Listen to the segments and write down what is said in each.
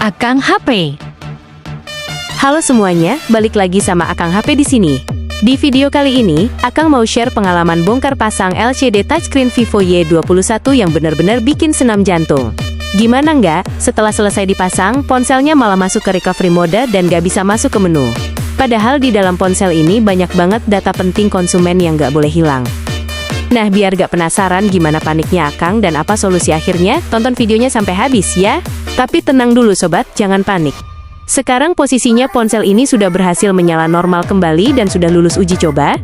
Akang HP. Halo semuanya, balik lagi sama Akang HP di sini. Di video kali ini, Akang mau share pengalaman bongkar pasang LCD touchscreen Vivo Y21 yang benar-benar bikin senam jantung. Gimana nggak? Setelah selesai dipasang, ponselnya malah masuk ke recovery mode dan nggak bisa masuk ke menu. Padahal di dalam ponsel ini banyak banget data penting konsumen yang nggak boleh hilang. Nah, biar gak penasaran gimana paniknya Akang dan apa solusi akhirnya, tonton videonya sampai habis ya. Tapi tenang dulu sobat, jangan panik. Sekarang posisinya ponsel ini sudah berhasil menyala normal kembali dan sudah lulus uji coba.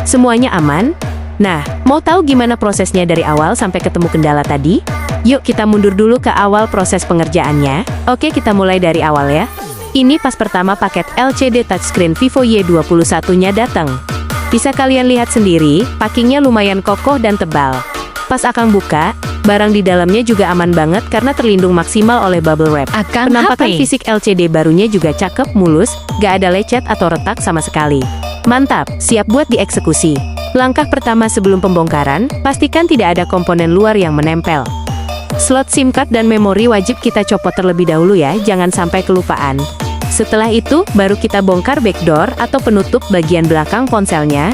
Semuanya aman. Nah, mau tahu gimana prosesnya dari awal sampai ketemu kendala tadi? Yuk kita mundur dulu ke awal proses pengerjaannya. Oke, kita mulai dari awal ya. Ini pas pertama paket LCD touchscreen Vivo Y21-nya datang. Bisa kalian lihat sendiri, packingnya lumayan kokoh dan tebal. Pas Akang buka, barang di dalamnya juga aman banget karena terlindung maksimal oleh bubble wrap. Akang Penampakan HP. fisik LCD barunya juga cakep, mulus, gak ada lecet atau retak sama sekali. Mantap, siap buat dieksekusi. Langkah pertama sebelum pembongkaran, pastikan tidak ada komponen luar yang menempel. Slot SIM card dan memori wajib kita copot terlebih dahulu ya, jangan sampai kelupaan. Setelah itu, baru kita bongkar backdoor atau penutup bagian belakang ponselnya.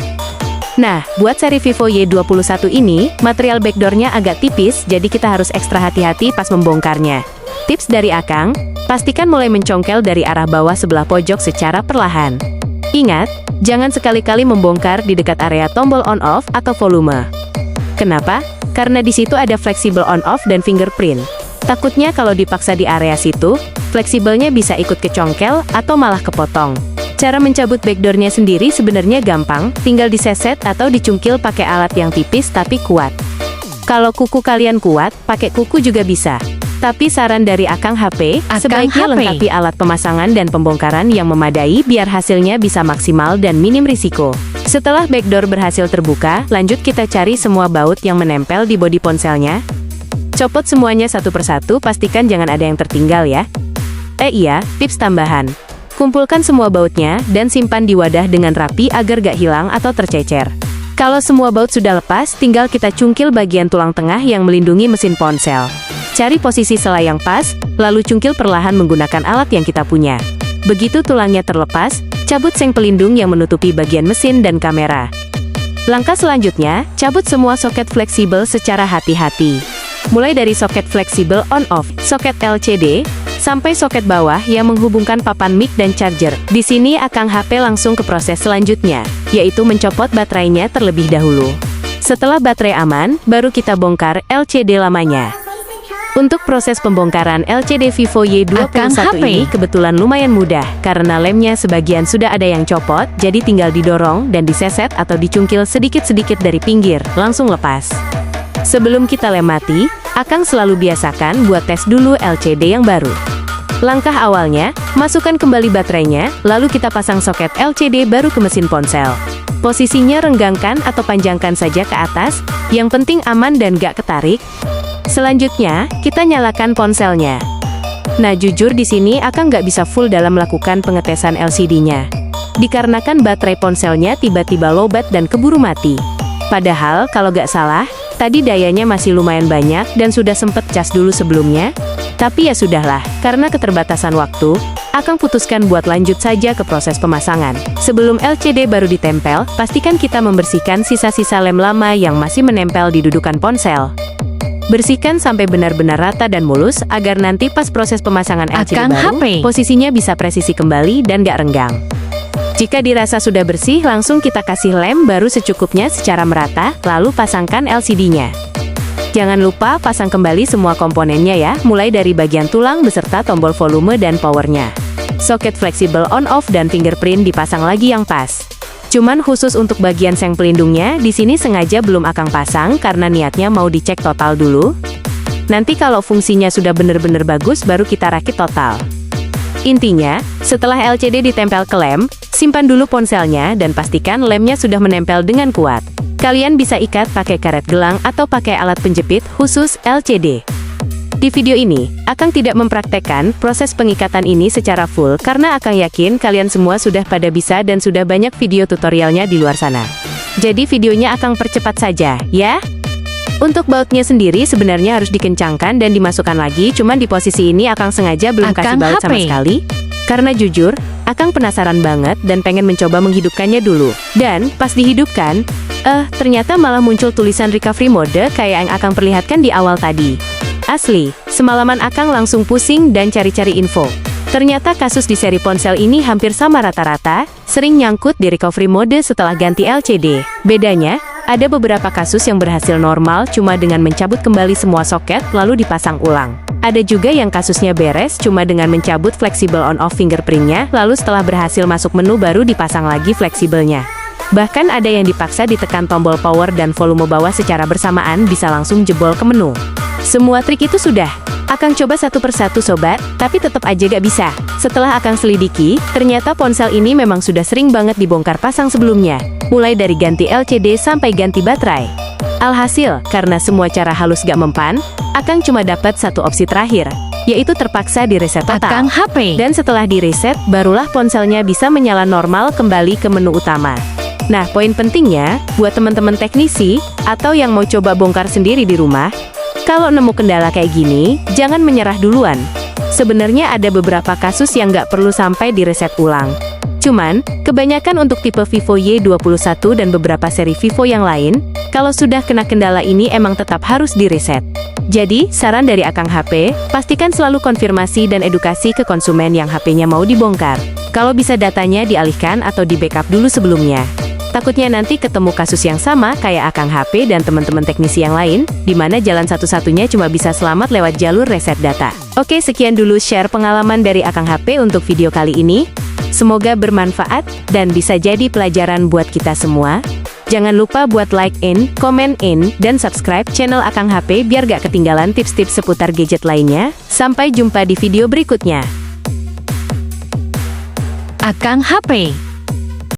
Nah, buat seri Vivo Y21 ini, material backdoornya agak tipis, jadi kita harus ekstra hati-hati pas membongkarnya. Tips dari Akang, pastikan mulai mencongkel dari arah bawah sebelah pojok secara perlahan. Ingat, jangan sekali-kali membongkar di dekat area tombol on-off atau volume. Kenapa? Karena di situ ada fleksibel on-off dan fingerprint. Takutnya kalau dipaksa di area situ, fleksibelnya bisa ikut kecongkel atau malah kepotong. Cara mencabut backdoornya sendiri sebenarnya gampang, tinggal diseset atau dicungkil pakai alat yang tipis tapi kuat. Kalau kuku kalian kuat, pakai kuku juga bisa. Tapi saran dari Akang HP, sebaiknya lengkapi alat pemasangan dan pembongkaran yang memadai biar hasilnya bisa maksimal dan minim risiko. Setelah backdoor berhasil terbuka, lanjut kita cari semua baut yang menempel di bodi ponselnya. Copot semuanya satu persatu, pastikan jangan ada yang tertinggal ya. Iya, tips tambahan. Kumpulkan semua bautnya, dan simpan di wadah dengan rapi agar gak hilang atau tercecer. Kalau semua baut sudah lepas, tinggal kita cungkil bagian tulang tengah yang melindungi mesin ponsel. Cari posisi sela yang pas, lalu cungkil perlahan menggunakan alat yang kita punya. Begitu tulangnya terlepas, cabut seng pelindung yang menutupi bagian mesin dan kamera. Langkah selanjutnya, cabut semua soket fleksibel secara hati-hati. Mulai dari soket fleksibel on-off, soket LCD, sampai soket bawah yang menghubungkan papan mic dan charger. Di sini Akang HP langsung ke proses selanjutnya, yaitu mencopot baterainya terlebih dahulu. Setelah baterai aman, baru kita bongkar LCD lamanya. Untuk proses pembongkaran LCD Vivo Y21 ini kebetulan lumayan mudah, karena lemnya sebagian sudah ada yang copot, jadi tinggal didorong dan diseset atau dicungkil sedikit-sedikit dari pinggir, langsung lepas. Sebelum kita lem mati, Akang selalu biasakan buat tes dulu LCD yang baru. Langkah awalnya, masukkan kembali baterainya, lalu kita pasang soket LCD baru ke mesin ponsel. Posisinya renggangkan atau panjangkan saja ke atas, yang penting aman dan gak ketarik. Selanjutnya, kita nyalakan ponselnya. Nah jujur di sini Akang nggak bisa full dalam melakukan pengetesan LCD-nya. Dikarenakan baterai ponselnya tiba-tiba lobat dan keburu mati. Padahal kalau nggak salah, tadi dayanya masih lumayan banyak dan sudah sempet cas dulu sebelumnya. Tapi ya sudahlah, karena keterbatasan waktu, Akang putuskan buat lanjut saja ke proses pemasangan. Sebelum LCD baru ditempel, pastikan kita membersihkan sisa-sisa lem lama yang masih menempel di dudukan ponsel. Bersihkan sampai benar-benar rata dan mulus, agar nanti pas proses pemasangan LCD baru, posisinya bisa presisi kembali dan gak renggang. Jika dirasa sudah bersih, langsung kita kasih lem baru secukupnya secara merata, lalu pasangkan LCD-nya. Jangan lupa pasang kembali semua komponennya ya, mulai dari bagian tulang beserta tombol volume dan powernya. Soket fleksibel on-off dan fingerprint dipasang lagi yang pas. Cuman khusus untuk bagian seng pelindungnya, di sini sengaja belum Akang pasang karena niatnya mau dicek total dulu. Nanti kalau fungsinya sudah benar-benar bagus, baru kita rakit total. Intinya, setelah LCD ditempel ke lem, simpan dulu ponselnya dan pastikan lemnya sudah menempel dengan kuat. Kalian bisa ikat pakai karet gelang atau pakai alat penjepit khusus LCD. Di video ini, Akang tidak mempraktekkan proses pengikatan ini secara full karena Akang yakin kalian semua sudah pada bisa dan sudah banyak video tutorialnya di luar sana. Jadi videonya Akang percepat saja, ya. Untuk bautnya sendiri sebenarnya harus dikencangkan dan dimasukkan lagi, cuman di posisi ini Akang sengaja belum kasih Akang baut sama HP. sekali. Karena jujur, Akang penasaran banget dan pengen mencoba menghidupkannya dulu. Dan pas dihidupkan, ternyata malah muncul tulisan recovery mode kayak yang Akang perlihatkan di awal tadi. Asli, semalaman Akang langsung pusing dan cari-cari info. Ternyata kasus di seri ponsel ini hampir sama rata-rata, sering nyangkut di recovery mode setelah ganti LCD. Bedanya, ada beberapa kasus yang berhasil normal cuma dengan mencabut kembali semua soket lalu dipasang ulang. Ada juga yang kasusnya beres cuma dengan mencabut fleksibel on-off fingerprintnya, lalu setelah berhasil masuk menu baru dipasang lagi fleksibelnya. Bahkan ada yang dipaksa ditekan tombol power dan volume bawah secara bersamaan bisa langsung jebol ke menu. Semua trik itu sudah Akang coba satu persatu sobat, tapi tetap aja gak bisa. Setelah Akang selidiki, ternyata ponsel ini memang sudah sering banget dibongkar pasang sebelumnya. Mulai dari ganti LCD sampai ganti baterai. Alhasil, karena semua cara halus gak mempan, Akang cuma dapat satu opsi terakhir, yaitu terpaksa di-reset total. Akang HP. Dan setelah di-reset, barulah ponselnya bisa menyala normal kembali ke menu utama. Nah, poin pentingnya, buat teman-teman teknisi, atau yang mau coba bongkar sendiri di rumah, kalau nemu kendala kayak gini, jangan menyerah duluan. Sebenarnya ada beberapa kasus yang nggak perlu sampai direset ulang. Cuman, kebanyakan untuk tipe Vivo Y21 dan beberapa seri Vivo yang lain, kalau sudah kena kendala ini emang tetap harus direset. Jadi, saran dari Akang HP, pastikan selalu konfirmasi dan edukasi ke konsumen yang HP-nya mau dibongkar. Kalau bisa datanya dialihkan atau di-backup dulu sebelumnya. Takutnya nanti ketemu kasus yang sama kayak Akang HP dan teman-teman teknisi yang lain, di mana jalan satu-satunya cuma bisa selamat lewat jalur reset data. Oke, sekian dulu share pengalaman dari Akang HP untuk video kali ini. Semoga bermanfaat dan bisa jadi pelajaran buat kita semua. Jangan lupa buat like in, comment in, dan subscribe channel Akang HP biar gak ketinggalan tips-tips seputar gadget lainnya. Sampai jumpa di video berikutnya. Akang HP.